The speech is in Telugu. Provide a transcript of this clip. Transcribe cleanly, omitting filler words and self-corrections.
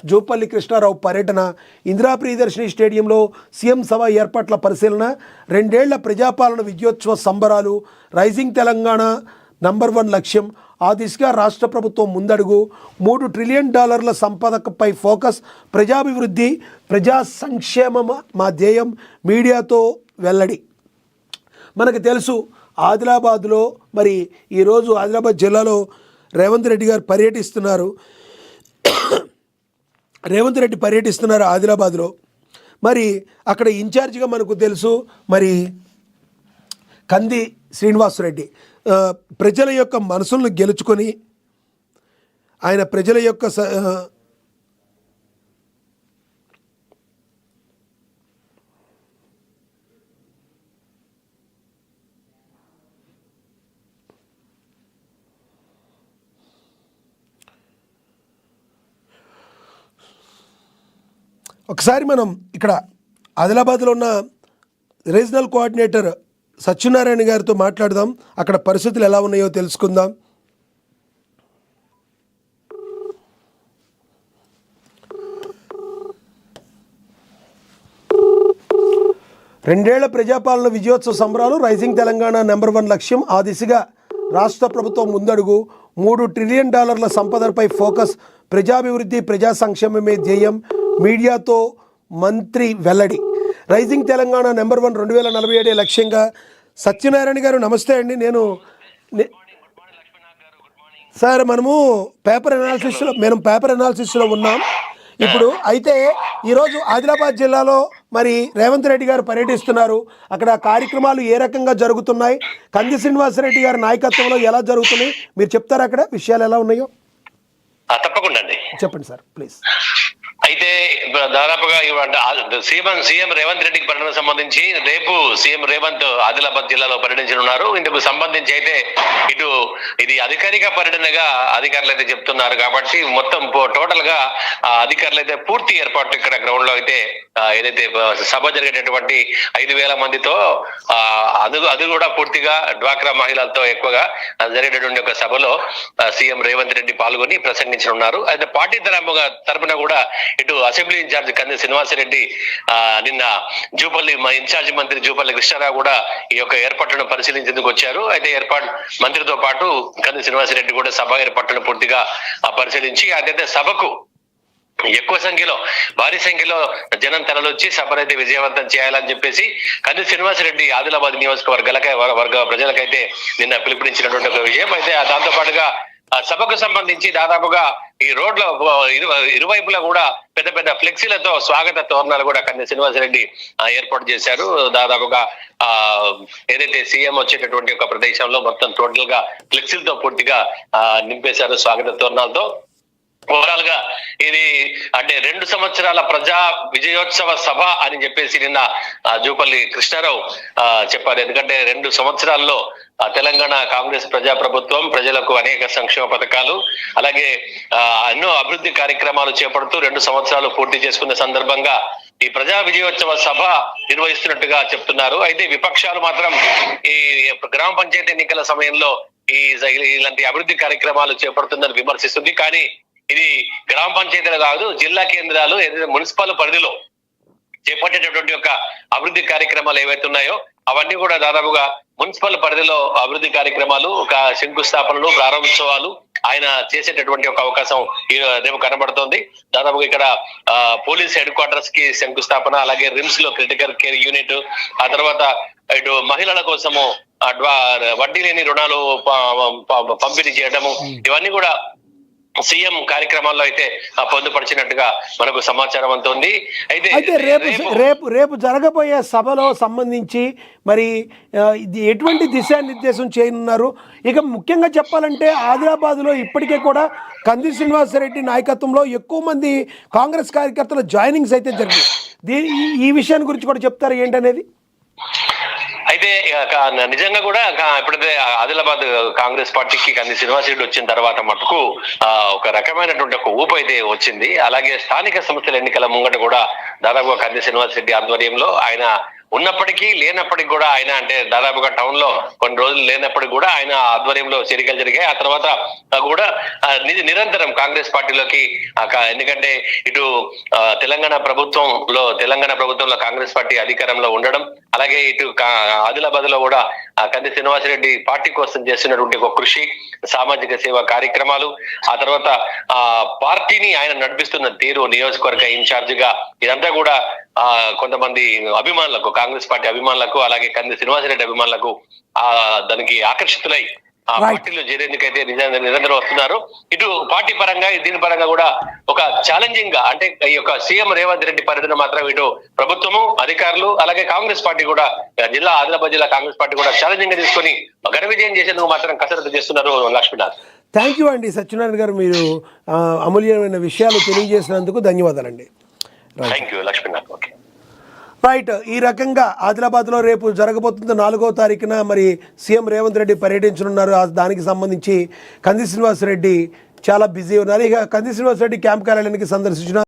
జూపల్లి కృష్ణారావు పర్యటన, ఇందిరా ప్రియదర్శిని స్టేడియంలో సీఎం సభ ఏర్పాట్ల పరిశీలన, 2 ఏళ్ల ప్రజాపాలన విజయోత్సవ సంబరాలు, రైజింగ్ తెలంగాణ #1 లక్ష్యం, ఆ దిశగా రాష్ట్ర ప్రభుత్వం ముందడుగు, $3 ట్రిలియన్ సంపదపై ఫోకస్, ప్రజాభివృద్ధి ప్రజా సంక్షేమం మా ధ్యేయం, మీడియాతో వెల్లడి. మనకు తెలుసు ఆదిలాబాద్లో మరి ఈరోజు ఆదిలాబాద్ జిల్లాలో రేవంత్ రెడ్డి పర్యటిస్తున్నారు ఆదిలాబాద్లో. మరి అక్కడ ఇన్ఛార్జిగా మనకు తెలుసు మరి కంది శ్రీనివాసరెడ్డి. ప్రజల యొక్క మనసులను గెలుచుకొని ఆయన ప్రజల యొక్క ఒకసారి మనం ఇక్కడ ఆదిలాబాద్లో ఉన్న రీజనల్ కోఆర్డినేటర్ సత్యనారాయణ గారితో మాట్లాడదాం, అక్కడ పరిస్థితులు ఎలా ఉన్నాయో తెలుసుకుందాం. రెండేళ్ల ప్రజాపాలన విజయోత్సవ సంబరాలు, రైజింగ్ తెలంగాణ #1 లక్ష్యం, ఆ దిశగా రాష్ట్ర ప్రభుత్వం ముందడుగు, $3 ట్రిలియన్ సంపదపై ఫోకస్, ప్రజాభివృద్ధి ప్రజా సంక్షేమమే ధ్యేయం, మీడియాతో మంత్రి వెల్లడి. రైజింగ్ తెలంగాణ #1 2047 లక్ష్యంగా. సత్యనారాయణ గారు నమస్తే అండి. సార్ మనము పేపర్ అనాలిసిస్లో ఉన్నాం ఇప్పుడు. అయితే ఈరోజు ఆదిలాబాద్ జిల్లాలో మరి రేవంత్ రెడ్డి గారు పర్యటిస్తున్నారు. అక్కడ కార్యక్రమాలు ఏ రకంగా జరుగుతున్నాయి, కంది శ్రీనివాసరెడ్డి గారి నాయకత్వంలో ఎలా జరుగుతున్నాయి మీరు చెప్తారా, అక్కడ విషయాలు ఎలా ఉన్నాయో? తప్పకుండా అండి, చెప్పండి సార్ ప్లీజ్. అయితే దాదాపుగా సీఎం రేవంత్ రెడ్డికి పర్యటన సంబంధించి రేపు సీఎం రేవంత్ ఆదిలాబాద్ జిల్లాలో పర్యటించనున్నారు. ఇందుకు సంబంధించి అయితే ఇది అధికారిక పర్యటనగా అధికారులు అయితే చెప్తున్నారు. కాబట్టి మొత్తం టోటల్ గా అధికారులు అయితే పూర్తి ఏర్పాటు ఇక్కడ గ్రౌండ్ లో అయితే ఏదైతే సభ జరిగేటటువంటి 5,000 మందితో అది కూడా పూర్తిగా డ్వాక్రా మహిళలతో ఎక్కువగా జరిగేటటువంటి ఒక సభలో సీఎం రేవంత్ రెడ్డి పాల్గొని ప్రసంగించనున్నారు. అయితే పార్టీ తరపున కూడా ఇటు అసెంబ్లీ ఇన్ఛార్జ్ కంది శ్రీనివాసరెడ్డి నిన్న ఇన్ఛార్జ్ మంత్రి జూపల్లి కృష్ణారావు కూడా ఈ యొక్క ఏర్పాట్లను పరిశీలించేందుకు వచ్చారు. అయితే మంత్రితో పాటు కంది శ్రీనివాసరెడ్డి కూడా సభ ఏర్పాట్లను పూర్తిగా పరిశీలించి అదైతే సభకు ఎక్కువ సంఖ్యలో భారీ సంఖ్యలో జనం తరలొచ్చి సభనైతే విజయవంతం చేయాలని చెప్పేసి కంది శ్రీనివాసరెడ్డి ఆదిలాబాద్ నియోజకవర్గ ప్రజలకైతే నిన్న పిలుపునిచ్చినటువంటి ఒక విషయం. అయితే దాంతో పాటుగా సభకు సంబంధించి దాదాపుగా ఈ రోడ్ల ఇరువైపులా కూడా పెద్ద పెద్ద ఫ్లెక్సీలతో స్వాగత తోరణాలు కూడా కంది శ్రీనివాసరెడ్డి ఏర్పాటు చేశారు. దాదాపుగా ఏదైతే సీఎం వచ్చేటటువంటి ఒక ప్రదేశంలో మొత్తం టోటల్ గా ఫ్లెక్సీలతో పూర్తిగా నింపేశారు స్వాగత తోరణాలతో. ఓవరాల్ గా ఇది అంటే 2 సంవత్సరాల ప్రజా విజయోత్సవ సభ అని చెప్పేసి నిన్న జూపల్లి కృష్ణారావు చెప్పారు. ఎందుకంటే 2 సంవత్సరాల్లో తెలంగాణ కాంగ్రెస్ ప్రజా ప్రభుత్వం ప్రజలకు అనేక సంక్షేమ పథకాలు అలాగే ఎన్నో అభివృద్ధి కార్యక్రమాలు చేపడుతూ 2 సంవత్సరాలు పూర్తి చేసుకున్న సందర్భంగా ఈ ప్రజా విజయోత్సవ సభ నిర్వహిస్తున్నట్టుగా చెప్తున్నారు. అయితే విపక్షాలు మాత్రం ఈ గ్రామ పంచాయతీ ఎన్నికల సమయంలో ఇలాంటి అభివృద్ధి కార్యక్రమాలు చేపడుతుందని విమర్శిస్తుంది. కానీ ఇది గ్రామ పంచాయతీలు కాదు, జిల్లా కేంద్రాలు ఏదైతే మున్సిపల్ పరిధిలో చేపట్టేటటువంటి ఒక అభివృద్ధి కార్యక్రమాలు ఏవైతే ఉన్నాయో అవన్నీ కూడా దాదాపుగా మున్సిపల్ పరిధిలో అభివృద్ధి కార్యక్రమాలు, ఒక శంకుస్థాపనలు, ప్రారంభోత్సవాలు ఆయన చేసేటటువంటి ఒక అవకాశం రేపు కనబడుతోంది. దాదాపుగా ఇక్కడ పోలీస్ హెడ్ క్వార్టర్స్ కి శంకుస్థాపన, అలాగే రిమ్స్ లో క్రిటికల్ కేర్ యూనిట్, ఆ తర్వాత ఇటు మహిళల కోసము వడ్డీ లేని రుణాలు పంపిణీ చేయడము, ఇవన్నీ కూడా సీఎం కార్యక్రమాల్లో అయితే పొందుపరిచినట్టుగా మనకు సమాచారం అంతా ఉంది. అయితే రేపు జరగబోయే సభలో సంబంధించి మరి ఎటువంటి దిశానిర్దేశం చేయనున్నారు? ఇక ముఖ్యంగా చెప్పాలంటే ఆదిలాబాద్లో ఇప్పటికే కూడా కంది శ్రీనివాసరెడ్డి నాయకత్వంలో ఎక్కువ మంది కాంగ్రెస్ కార్యకర్తల జాయినింగ్స్ అయితే జరిగాయి. ఈ విషయాన్ని గురించి కూడా చెప్తారు ఏంటనేది? అయితే నిజంగా కూడా ఎప్పుడైతే ఆదిలాబాద్ కాంగ్రెస్ పార్టీకి కంది శ్రీనివాసరెడ్డి వచ్చిన తర్వాత మటుకు ఒక రకమైనటువంటి ఒక ఊపు అయితే వచ్చింది. అలాగే స్థానిక సంస్థల ఎన్నికల ముంగట కూడా దాదాపుగా కంది శ్రీనివాస్ రెడ్డి ఆధ్వర్యంలో ఆయన ఉన్నప్పటికీ లేనప్పటికీ కూడా ఆయన అంటే దాదాపుగా టౌన్ లో కొన్ని రోజులు లేనప్పటికీ కూడా ఆయన ఆధ్వర్యంలో చేరికలు జరిగాయి. ఆ తర్వాత కూడా నిరంతరం కాంగ్రెస్ పార్టీలోకి ఎందుకంటే ఇటు తెలంగాణ ప్రభుత్వంలో కాంగ్రెస్ పార్టీ అధికారంలో ఉండడం, అలాగే ఇటు ఆదిలాబాద్ లో కూడా కంది శ్రీనివాసరెడ్డి పార్టీ కోసం చేస్తున్నటువంటి ఒక కృషి, సామాజిక సేవా కార్యక్రమాలు, ఆ తర్వాత పార్టీని ఆయన నడిపిస్తున్న తీరు, నియోజకవర్గ ఇన్ఛార్జ్ గా ఇదంతా కూడా కొంతమంది అభిమానులకు, కాంగ్రెస్ పార్టీ అభిమానులకు, అలాగే కంది శ్రీనివాసరెడ్డి అభిమానులకు దానికి ఆకర్షితులై ఆ పార్టీలో చేరేందుకైతే నిరంతరం వస్తున్నారు. ఇటు పార్టీ పరంగా దీని పరంగా కూడా ఒక ఛాలెంజింగ్ గా అంటే ఈ యొక్క సీఎం రేవంత్ రెడ్డి పర్యటన మాత్రం ఇటు ప్రభుత్వము, అధికారులు, అలాగే కాంగ్రెస్ పార్టీ కూడా ఆదిలాబాద్ జిల్లా కాంగ్రెస్ పార్టీ కూడా ఛాలెంజింగ్ గా తీసుకొని ఘన విజయం చేసేందుకు మాత్రం కసరత్తు చేస్తున్నారు. లక్ష్మీనాథ్, థ్యాంక్ యూ అండి. సత్యనారాయణ గారు, మీరు అమూల్యమైన విషయాలు తెలియజేసినందుకు ధన్యవాదాలండి. Thank you Lakshminath. Okay, right. ఈ రకంగా ఆదిలాబాద్లో రేపు జరగబోతున్న 4వ తారీఖున మరి సీఎం రేవంత్ రెడ్డి పర్యటించనున్నారు. దానికి సంబంధించి కంది శ్రీనివాసరెడ్డి చాలా బిజీ ఉన్నారు. ఇక కంది శ్రీనివాసరెడ్డి క్యాంప్ కార్యాలయానికి సందర్శించిన